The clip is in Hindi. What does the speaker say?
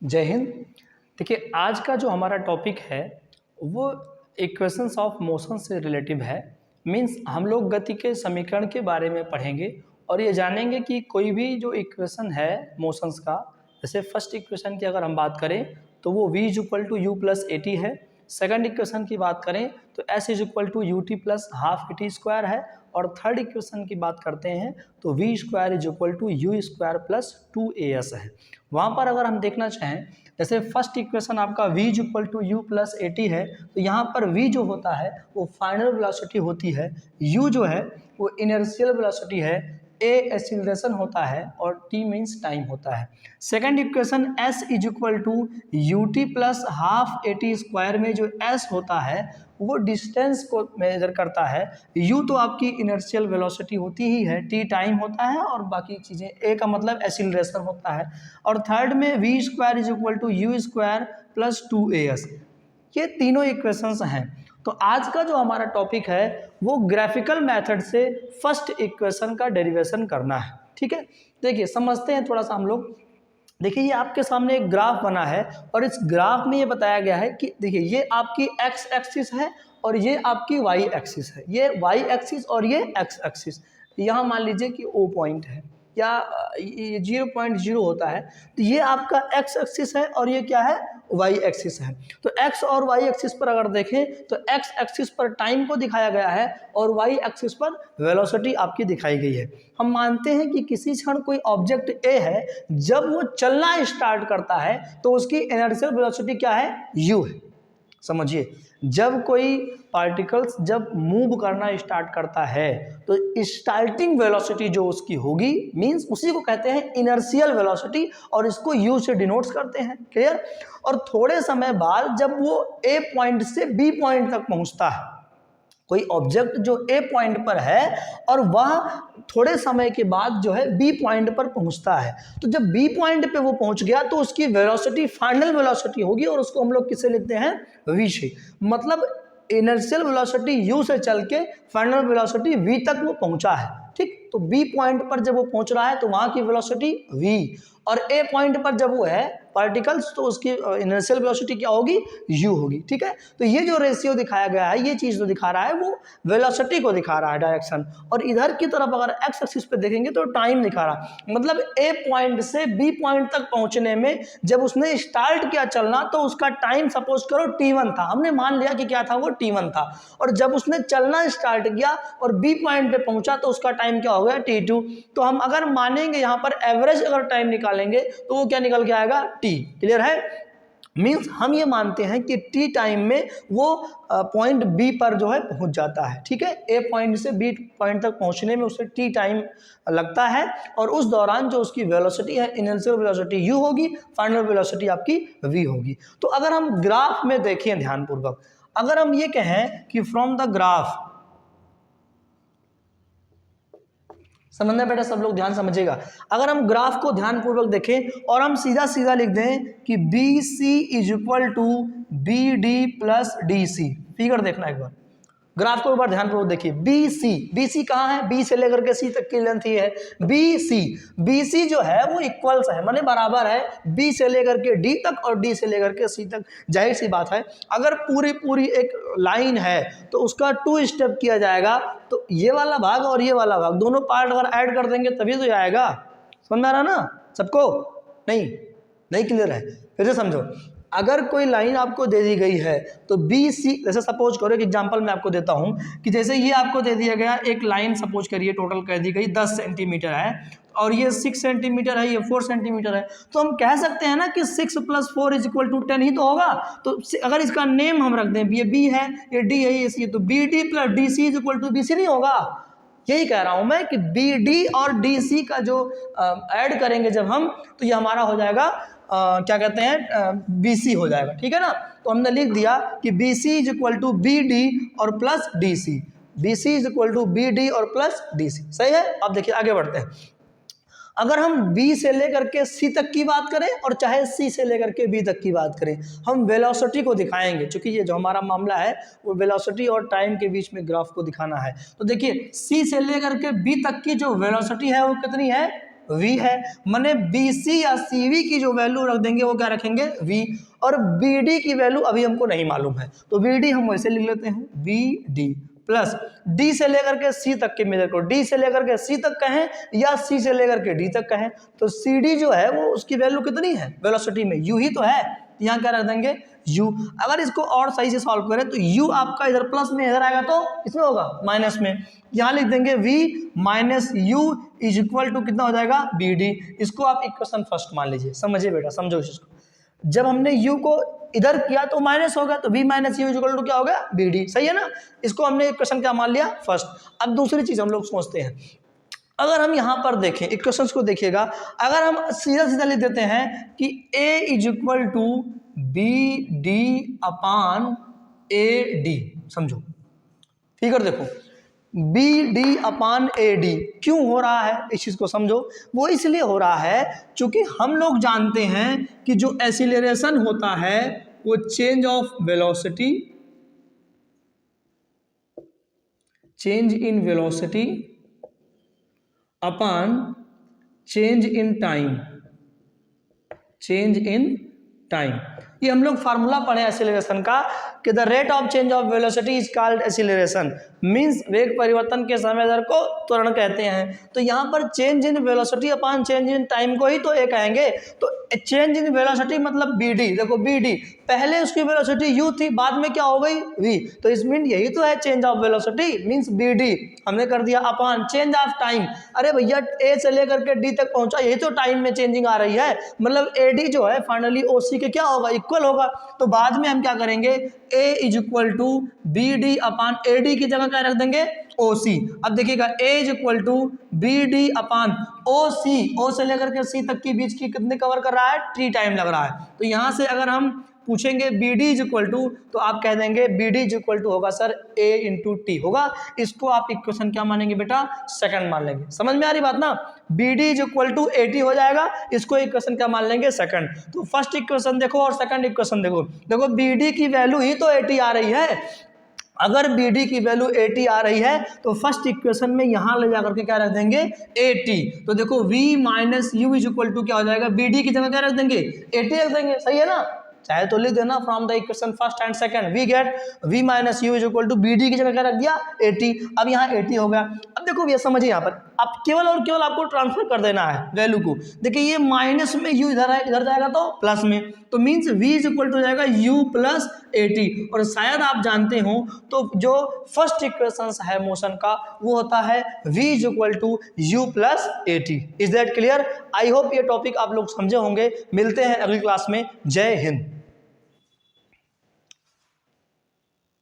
जय हिंद। देखिए, आज का जो हमारा टॉपिक है वो इक्वेशंस ऑफ मोशन से रिलेटिव है। मीन्स हम लोग गति के समीकरण के बारे में पढ़ेंगे और ये जानेंगे कि कोई भी जो इक्वेशन है मोशंस का, जैसे फर्स्ट इक्वेशन की अगर हम बात करें तो वो v is equal to U plus A T है। सेकंड इक्वेशन की बात करें तो s is equal to U T plus half A T square है। और थर्ड इक्वेशन की बात करते हैं तो v square is equal to U square plus 2as है। वहाँ पर अगर हम देखना चाहें, जैसे फर्स्ट इक्वेशन आपका v is equal to U plus A T है, तो यहाँ पर v जो होता है वो फाइनल वेलोसिटी होती है, u जो है वो इनर्शियल वेलोसिटी है, a एक्सीलरेशन होता है और t मीन्स टाइम होता है। Second equation s is equal to U T plus half A T square में जो s होता है वो डिस्टेंस को मेजर करता है, u तो आपकी इनर्शियल वेलोसिटी होती ही है, t टाइम होता है और बाकी चीज़ें, a का मतलब एक्सीलरेशन होता है। और थर्ड में v square is equal to U square plus 2as। ये तीनों इक्वेशंस हैं। तो आज का जो हमारा टॉपिक है वो ग्राफिकल मेथड से फर्स्ट इक्वेशन का डेरिवेशन करना है। ठीक है, देखिए समझते हैं थोड़ा सा हम लोग। देखिए, ये आपके सामने एक ग्राफ बना है और इस ग्राफ में ये बताया गया है कि देखिए ये आपकी x एक्सिस है और ये आपकी y एक्सिस है, ये y एक्सिस और ये x एक्सिस। यहाँ मान लीजिए कि O पॉइंट है या ये 0.0 होता है, तो ये आपका x एक्सिस है और ये क्या है, y एक्सिस है। तो x और y एक्सिस पर अगर देखें तो x एक्सिस पर टाइम को दिखाया गया है और y एक्सिस पर वेलोसिटी आपकी दिखाई गई है। हम मानते हैं कि किसी क्षण कोई ऑब्जेक्ट A है, जब वो चलना स्टार्ट करता है तो उसकी इनर्शियल वेलोसिटी क्या है, u है। समझिए, जब कोई पार्टिकल्स जब मूव करना स्टार्ट करता है तो स्टार्टिंग वेलोसिटी जो उसकी होगी मींस उसी को कहते हैं इनर्शियल वेलोसिटी और इसको u से डिनोट्स करते हैं। क्लियर। और थोड़े समय बाद जब वो A पॉइंट से B पॉइंट तक पहुंचता है, कोई ऑब्जेक्ट जो A पॉइंट पर है और वह थोड़े समय के बाद जो है B पॉइंट पर पहुंचता है, तो जब B पॉइंट पे वो पहुंच गया तो उसकी वेलोसिटी फाइनल वेलोसिटी होगी और उसको हम लोग किसे लिखते हैं, v से। मतलब इनर्शियल वेलोसिटी u से चल के फाइनल वेलोसिटी v तक वो पहुंचा है। ठीक, तो B पॉइंट पर जब वो पहुंच रहा है तो वहां की वेलोसिटी v, और A पॉइंट पर जब वो है पार्टिकल्स तो उसकी इनर्शियल वेलोसिटी क्या होगी, u होगी। ठीक है, तो ये जो रेशियो दिखाया गया है, ये चीज़ जो दिखा रहा है वो वेलोसिटी को दिखा रहा है, डायरेक्शन। और इधर की तरफ अगर x एक्सिस पे देखेंगे तो टाइम दिखा रहा है। मतलब A पॉइंट से B पॉइंट तक पहुंचने में जब उसने स्टार्ट किया चलना तो उसका टाइम सपोज करो t1 था, हमने मान लिया कि क्या था, वो t1 था। और जब उसने चलना स्टार्ट किया और B पॉइंट पे पहुंचा तो उसका टाइम क्या हो गया, t2। तो हम अगर मानेंगे यहाँ पर एवरेज अगर टाइम निकालेंगे तो वो क्या निकल के आएगा, t। क्लियर है। मीन्स हम ये मानते हैं कि t टाइम में वो पॉइंट B पर जो है पहुंच जाता है। ठीक है, A पॉइंट से B पॉइंट तक पहुंचने में उसे t टाइम लगता है और उस दौरान जो उसकी वेलोसिटी है, इनिशियल वेलोसिटी u होगी, फाइनल वेलोसिटी आपकी v होगी। तो अगर हम ग्राफ में देखें ध्यानपूर्वक, अगर हम ये कहें कि फ्रॉम द ग्राफ, समझना बेटा, सब लोग ध्यान समझिएगा। अगर हम ग्राफ को ध्यानपूर्वक देखें और हम सीधा सीधा लिख दें कि B C is equal to B D plus D C, figure देखना एक बार, ग्राफ को एक बार ध्यानपूर्वक देखिए। बी सी कहाँ है, बी से लेकर के सी तक की लेंथ ही है बी सी जो है वो इक्वल्स है, माने बराबर है बी से लेकर के डी तक और डी से लेकर के सी तक। जाहिर सी बात है, अगर पूरी एक लाइन है तो उसका 2 स्टेप किया जाएगा, तो ये वाला भाग और ये वाला भाग दोनों पार्ट अगर ऐड कर देंगे तभी तो आएगा। समझ में आ रहा ना सबको, नहीं क्लियर है, फिर से समझो। अगर कोई लाइन आपको दे दी गई है तो बी सी, जैसे सपोज करो, एक एग्जांपल मैं आपको देता हूं कि जैसे ये आपको दे दिया गया एक लाइन, सपोज करिए टोटल कह दी गई 10 सेंटीमीटर है और ये 6 सेंटीमीटर है, ये 4 सेंटीमीटर है, तो हम कह सकते हैं ना कि 6 + 4 = 10 ही तो होगा। तो अगर इसका नेम हम रख दें, ये बी है, ये डी है, ये सी है, तो B D plus D C = B C नहीं होगा। यही कह रहा हूं मैं कि बी डी और डी सी का जो ऐड करेंगे जब हम, तो ये हमारा हो जाएगा क्या कहते हैं, बी सी हो जाएगा। ठीक है ना, तो हमने लिख दिया कि बी सी = बी डी और plus D C, B C = B D और प्लस डी सी। सही है। अब देखिए आगे बढ़ते हैं। अगर हम B से लेकर के C तक की बात करें और चाहे C से लेकर के B तक की बात करें, हम वेलोसिटी को दिखाएंगे, क्योंकि ये जो हमारा मामला है वो वेलोसिटी और टाइम के बीच में ग्राफ को दिखाना है। तो देखिए C से लेकर के B तक की जो वेलोसिटी है वो कितनी है, v है, माने BC या CV की जो वैल्यू रख देंगे वो क्या रखेंगे v, और BD की वैल्यू अभी हमको नहीं मालूम है तो BD हम वैसे लिख लेते हैं BD प्लस D से लेकर के C तक के मेजर को D से लेकर के C तक कहें या C से लेकर के D तक कहें तो CD जो है वो उसकी वैल्यू कितनी है वेलोसिटी में u ही तो है, यहाँ क्या रख देंगे u। अगर इसको और सही से सॉल्व करें तो u आपका इधर प्लस में, इधर आएगा तो इसमें होगा माइनस में, यहाँ लिख देंगे v minus u is equal to कितना हो जाएगा BD। इसको आप इक्वेशन फर्स्ट मान लीजिए, समझिए बेटा, समझो इसको। जब हमने u को इधर किया तो माइनस होगा तो v minus U equal to क्या होगा BD, सही है ना। इसको हमने इक्वेशन क्या मान लिया फर्स्ट। अब दूसरी चीज हम लोग सोचते हैं, अगर हम यहाँ पर देखें इक्वेशंस को देखिएगा, अगर हम सीधा सीधा लिख देते हैं कि a is equal to BD upon AD, समझो फिगर देखो BD अपान AD क्यों हो रहा है, इस चीज को समझो। वो इसलिए हो रहा है क्योंकि हम लोग जानते हैं कि जो एक्सीलरेशन होता है वो change of velocity, change in velocity upon change in time, change in time. ये हम लोग फार्मूला पढ़े एक्सीलरेशन का कि the rate of change of velocity is called acceleration, means वेग परिवर्तन के समय दर को त्वरण कहते हैं। तो यहाँ पर change in velocity upon change in time को ही तो ये कहेंगे। तो चेंज इन वेलोसिटी मतलब BD, देखो BD पहले उसकी वेलोसिटी u थी, बाद में क्या हो गई v, तो इस मीन यही तो है change of velocity means BD हमने कर दिया अपॉन चेंज ऑफ टाइम। अरे भैया A से लेकर के D तक पहुंचा, यही तो टाइम में चेंजिंग आ रही है, मतलब AD जो है फाइनली OC के क्या होगा इक्वल होगा। तो बाद में हम क्या करेंगे A is equal to BD upon AD की जगह क्या रख देंगे OC। अब देखिएगा A is equal to BD upon OC, O से लेकर के C तक के बीच की कितने कवर कर रहा है T टाइम लग रहा है। तो यहाँ से अगर हम पूछेंगे BD इज इक्वल टू तो आप कह देंगे BD इज इक्वल टू होगा सर A इंटू T होगा। इसको आप इक्वेशन क्या मानेंगे बेटा सेकंड मान लेंगे, समझ में आ रही बात ना। BD is equal to AT हो जाएगा, इसको इक्वेशन क्या मान लेंगे सेकंड। तो फर्स्ट इक्वेशन देखो और सेकंड इक्वेशन देखो, देखो BD की वैल्यू ही तो AT आ रही है। अगर BD की वैल्यू AT आ रही है तो फर्स्ट इक्वेशन में यहाँ ले जाकर के क्या रख देंगे AT। तो देखो v minus U is equal to क्या हो जाएगा BD की जगह क्या रख देंगे AT रख देंगे, सही है ना। चाहे तो लिख देना from the equation first and second we get v minus U is equal to BD की जगह क्या रख दिया AT। अब यहाँ AT हो गया। अब देखो ये समझिए, यहाँ पर अब केवल और केवल आपको ट्रांसफर कर देना है वैल्यू को। देखिए ये माइनस में u इधर है, इधर जाएगा तो प्लस में, तो means v is equal to जाएगा u प्लस AT। और शायद आप जानते हो तो जो फर्स्ट इक्वेशन है मोशन का वो होता है v is equal to u plus AT। Is that clear? I hope ये टॉपिक आप लोग समझे होंगे। मिलते हैं अगली क्लास में। जय हिंद।